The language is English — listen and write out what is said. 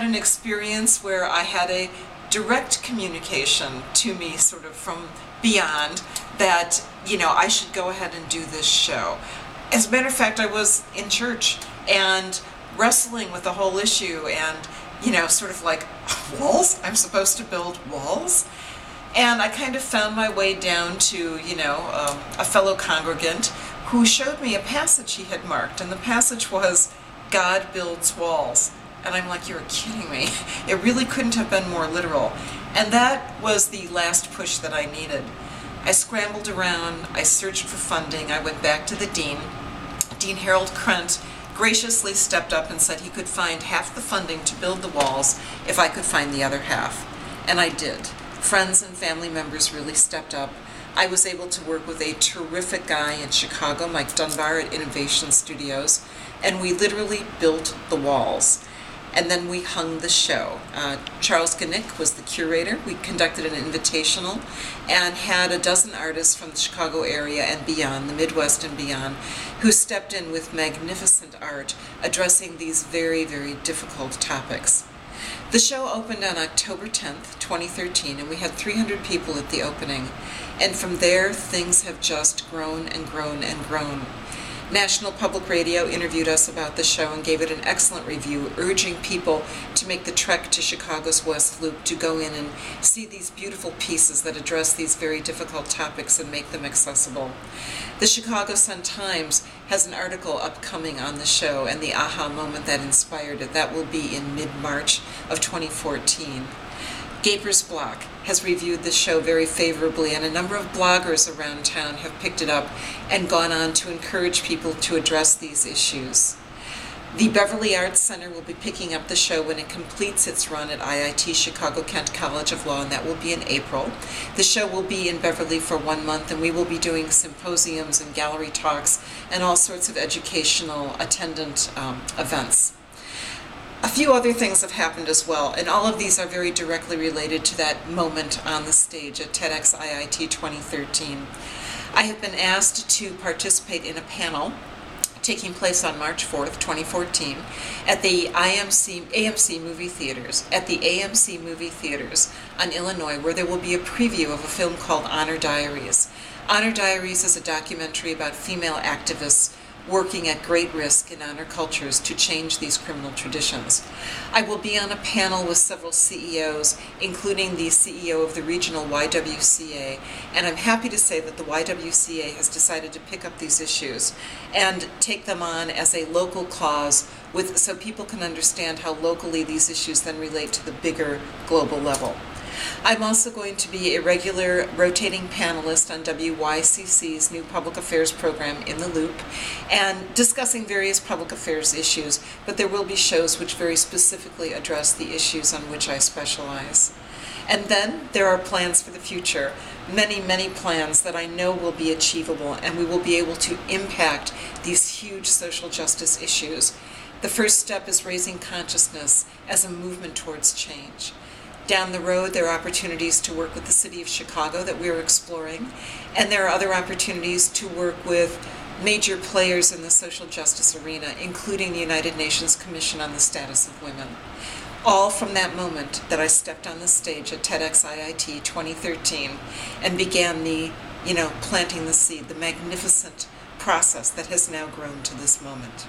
had an experience where I had a direct communication to me sort of from beyond that, I should go ahead and do this show. As a matter of fact, I was in church and wrestling with the whole issue and, sort of like, walls? I'm supposed to build walls? And I kind of found my way down to, a fellow congregant who showed me a passage he had marked, and the passage was, God builds walls. And I'm like, you're kidding me. It really couldn't have been more literal. And that was the last push that I needed. I scrambled around, I searched for funding, I went back to the dean. Dean Harold Krent graciously stepped up and said he could find half the funding to build the walls if I could find the other half. And I did. Friends and family members really stepped up. I was able to work with a terrific guy in Chicago, Mike Dunbar at Innovation Studios, and we literally built the walls. And then we hung the show. Charles Gannick was the curator. We conducted an invitational and had a dozen artists from the Chicago area and beyond, the Midwest and beyond, who stepped in with magnificent art addressing these very, very difficult topics. The show opened on October 10th, 2013, and we had 300 people at the opening. And from there, things have just grown and grown and grown. National Public Radio interviewed us about the show and gave it an excellent review, urging people to make the trek to Chicago's West Loop to go in and see these beautiful pieces that address these very difficult topics and make them accessible. The Chicago Sun-Times has an article upcoming on the show and the aha moment that inspired it. That will be in mid-March of 2014. Gaper's Block has reviewed the show very favorably, and a number of bloggers around town have picked it up and gone on to encourage people to address these issues. The Beverly Arts Center will be picking up the show when it completes its run at IIT Chicago-Kent College of Law, and that will be in April. The show will be in Beverly for 1 month, and we will be doing symposiums and gallery talks and all sorts of educational attendant events. A few other things have happened as well, and all of these are very directly related to that moment on the stage at TEDx IIT 2013. I have been asked to participate in a panel taking place on March 4th, 2014, at the AMC movie theaters, on Illinois, where there will be a preview of a film called Honor Diaries. Honor Diaries is a documentary about female activists working at great risk in honor cultures to change these criminal traditions. I will be on a panel with several CEOs, including the CEO of the regional YWCA, and I'm happy to say that the YWCA has decided to pick up these issues and take them on as a local cause so people can understand how locally these issues then relate to the bigger global level. I'm also going to be a regular rotating panelist on WYCC's new public affairs program, In the Loop, and discussing various public affairs issues, but there will be shows which very specifically address the issues on which I specialize. And then there are plans for the future, many, many plans that I know will be achievable, and we will be able to impact these huge social justice issues. The first step is raising consciousness as a movement towards change. Down the road, there are opportunities to work with the city of Chicago that we're exploring, and there are other opportunities to work with major players in the social justice arena, including the United Nations Commission on the Status of Women. All from that moment that I stepped on the stage at TEDx IIT 2013 and began the, planting the seed, the magnificent process that has now grown to this moment.